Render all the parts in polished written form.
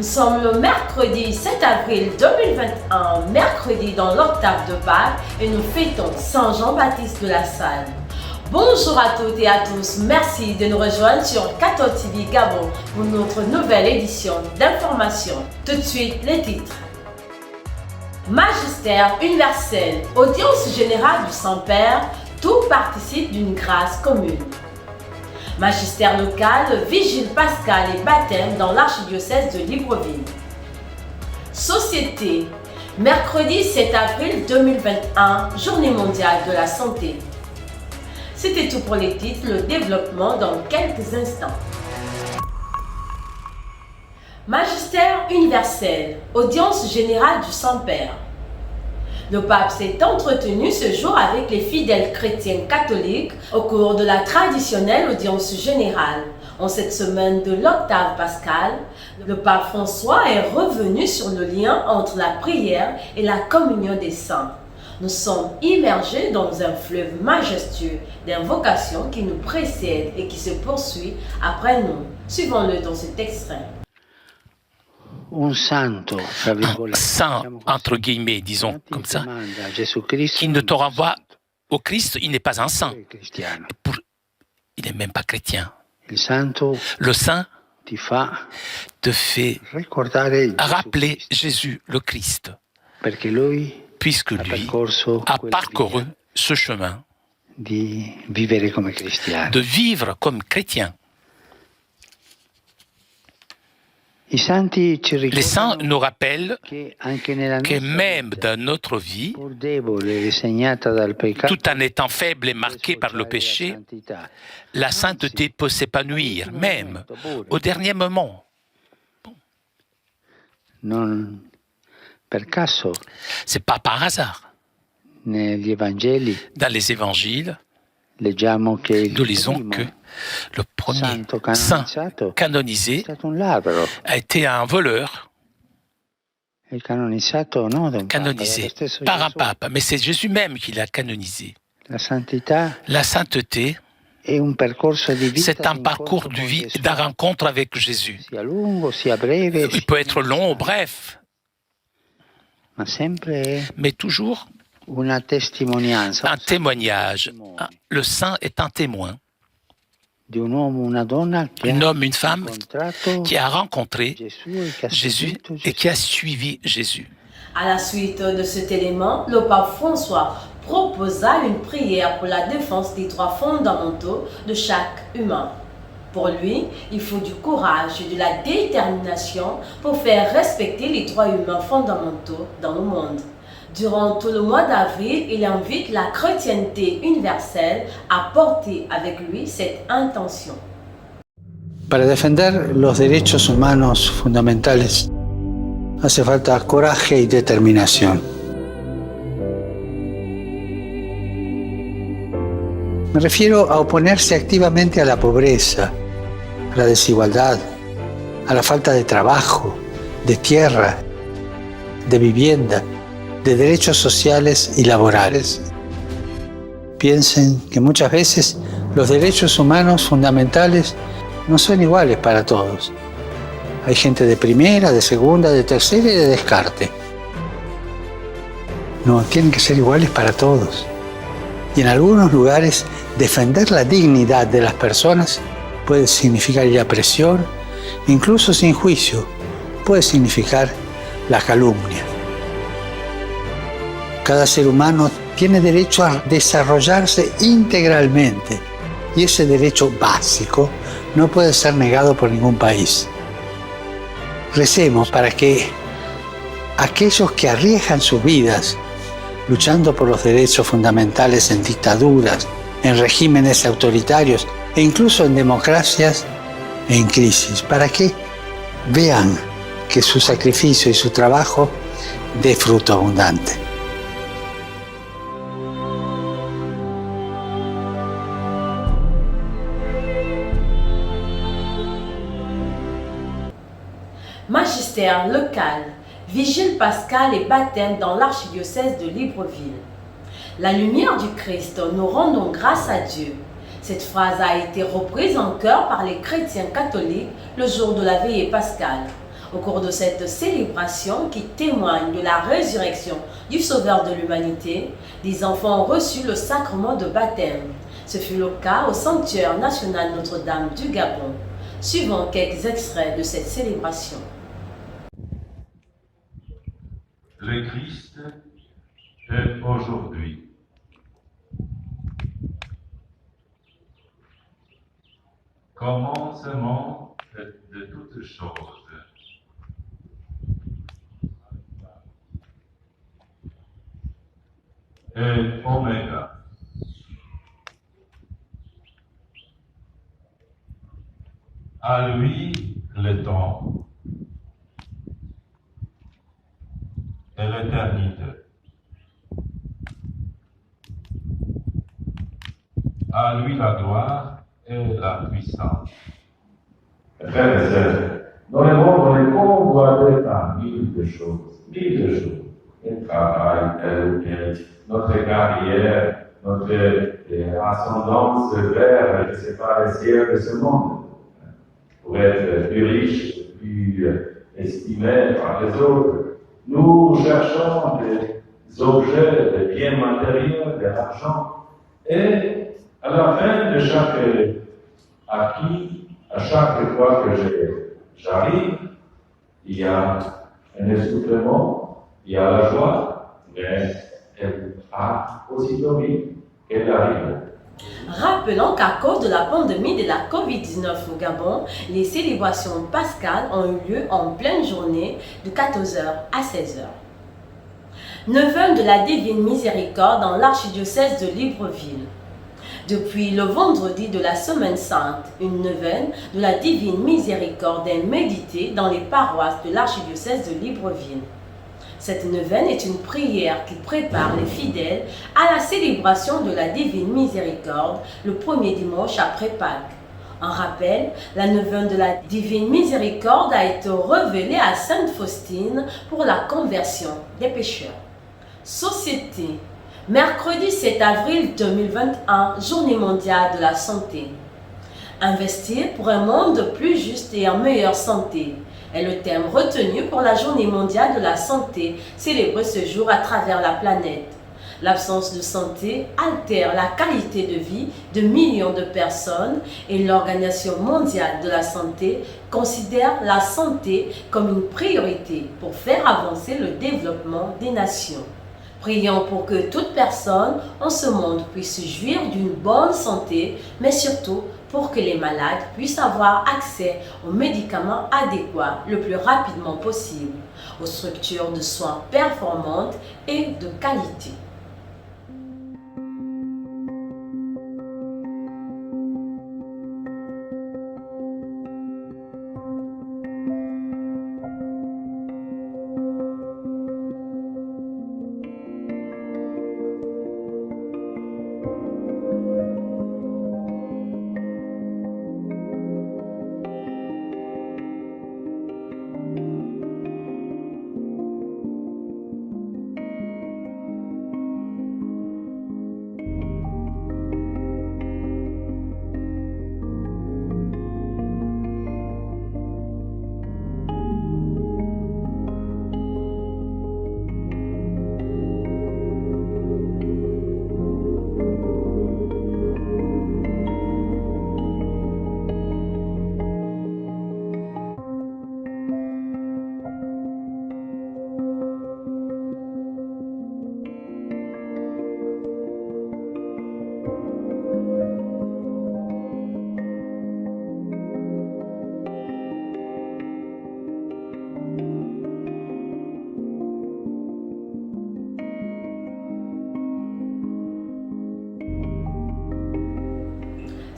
sommes le mercredi 7 avril 2021, mercredi dans l'octave de Pâques, et nous fêtons Saint Jean-Baptiste de la Salle. Bonjour à toutes et à tous, merci de nous rejoindre sur Cathode TV Gabon pour notre nouvelle édition d'information. Tout de suite, les titres. Magistère universel, audience générale du Saint-Père, tout participe d'une grâce commune. Magistère local, vigile pascal et baptême dans l'archidiocèse de Libreville. Société, mercredi 7 avril 2021, journée mondiale de la santé. C'était tout pour les titres, le développement dans quelques instants. Magistère universel, audience générale du Saint-Père. Le pape s'est entretenu ce jour avec les fidèles chrétiens catholiques au cours de la traditionnelle audience générale. En cette semaine de l'octave pascale, le pape François est revenu sur le lien entre la prière et la communion des saints. Nous sommes immergés dans un fleuve majestueux d'invocations qui nous précède et qui se poursuit après nous. Suivons-le dans cet extrait. Un saint, entre guillemets, disons comme ça, qui ne te renvoie au Christ, il n'est pas un saint. Il n'est même pas chrétien. Le saint te fait rappeler Jésus, le Christ, puisque lui a parcouru ce chemin de vivre comme chrétien. Les saints nous rappellent que même dans notre vie, tout en étant faible et marqué par le péché, la sainteté peut s'épanouir, même au dernier moment. C'est pas par hasard. Dans les évangiles, nous lisons que le premier saint canonisé a été un voleur, canonisé par un pape, mais c'est Jésus même qui l'a canonisé. La sainteté, c'est un parcours de vie, de rencontre avec Jésus. Il peut être long ou bref, mais toujours un témoignage. Le saint est un témoin. Un homme, une femme qui a rencontré Jésus et qui a suivi Jésus. À la suite de cet élément, le pape François proposa une prière pour la défense des droits fondamentaux de chaque humain. Pour lui, il faut du courage et de la détermination pour faire respecter les droits humains fondamentaux dans le monde. Durant tout le mois d'avril, il invite la chrétienté universelle à porter avec lui cette intention. Para defender los derechos humanos fundamentales hace falta coraje y determinación. Me refiero a oponerse activamente a la pobreza, a la desigualdad, a la falta de trabajo, de tierra, de vivienda, de derechos sociales y laborales. Piensen que muchas veces los derechos humanos fundamentales no son iguales para todos. Hay gente de primera, de segunda, de tercera y de descarte. No, tienen que ser iguales para todos. Y en algunos lugares, defender la dignidad de las personas puede significar ir a prisión, incluso sin juicio, puede significar la calumnia. Cada ser humano tiene derecho a desarrollarse integralmente y ese derecho básico no puede ser negado por ningún país. Recemos para que aquellos que arriesgan sus vidas luchando por los derechos fundamentales en dictaduras, en regímenes autoritarios e incluso en democracias en crisis, para que vean que su sacrificio y su trabajo dé fruto abundante. Magistère local, vigile pascal et baptême dans l'archidiocèse de Libreville. La lumière du Christ, nous rendons grâce à Dieu. Cette phrase a été reprise en chœur par les chrétiens catholiques le jour de la veillée pascale. Au cours de cette célébration qui témoigne de la résurrection du Sauveur de l'humanité, des enfants ont reçu le sacrement de baptême. Ce fut le cas au sanctuaire national Notre-Dame du Gabon. Suivons quelques extraits de cette célébration. Le Christ est aujourd'hui. Commencement de toutes choses. Et Oméga. À lui le temps et l'éternité. À lui la gloire et la puissance. Frères et sœurs, dans le monde, on est convoité par mille de choses. Le travail, notre carrière, notre ascendance vers, je ne sais pas, les cieux de ce monde. Pour être plus riche, plus estimé par les autres. Nous cherchons des objets, des biens matériels, de l'argent. Et à la fin de chaque acquis, à chaque fois que j'arrive, il y a un essoufflement, il y a la joie, mais elle a aussitôt vite qu'elle arrive. Rappelons qu'à cause de la pandémie de la COVID-19 au Gabon, les célébrations pascales ont eu lieu en pleine journée de 14h à 16h. Neuvaine de la Divine Miséricorde dans l'archidiocèse de Libreville. Depuis le vendredi de la Semaine Sainte, une neuvaine de la Divine Miséricorde est méditée dans les paroisses de l'archidiocèse de Libreville. Cette neuvaine est une prière qui prépare les fidèles à la célébration de la Divine Miséricorde le premier dimanche après Pâques. En rappel, la neuvaine de la Divine Miséricorde a été révélée à Sainte Faustine pour la conversion des pécheurs. Société. Mercredi 7 avril 2021, Journée mondiale de la santé. Investir pour un monde plus juste et en meilleure santé est le thème retenu pour la Journée mondiale de la santé, célébrée ce jour à travers la planète. L'absence de santé altère la qualité de vie de millions de personnes et l'Organisation mondiale de la santé considère la santé comme une priorité pour faire avancer le développement des nations. Prions pour que toute personne en ce monde puisse jouir d'une bonne santé, mais surtout pour que les malades puissent avoir accès aux médicaments adéquats le plus rapidement possible, aux structures de soins performantes et de qualité.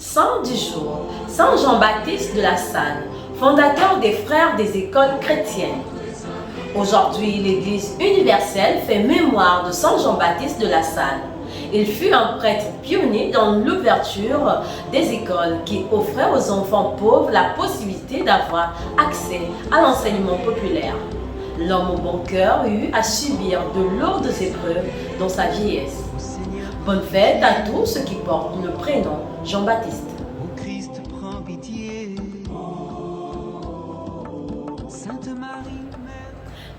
Saint du jour, Saint Jean-Baptiste de la Salle, fondateur des Frères des écoles chrétiennes. Aujourd'hui, l'Église universelle fait mémoire de Saint Jean-Baptiste de la Salle. Il fut un prêtre pionnier dans l'ouverture des écoles qui offraient aux enfants pauvres la possibilité d'avoir accès à l'enseignement populaire. L'homme au bon cœur eut à subir de lourdes épreuves dans sa vieillesse. Bonne fête à tous ceux qui portent le prénom Jean-Baptiste. Ô Christ, prends pitié. Sainte Marie.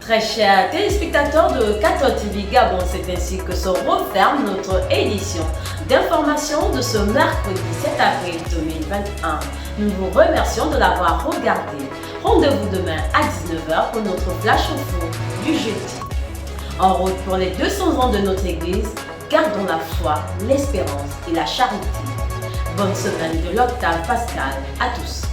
Très chers téléspectateurs de 14 TV Gabon, c'est ainsi que se referme notre édition d'information de ce mercredi 7 avril 2021. Nous vous remercions de l'avoir regardé. Rendez-vous demain à 19h pour notre flash info du jeudi. En route pour les 200 ans de notre Église, gardons la foi, l'espérance et la charité. Bonne semaine de l'Octave Pascal à tous.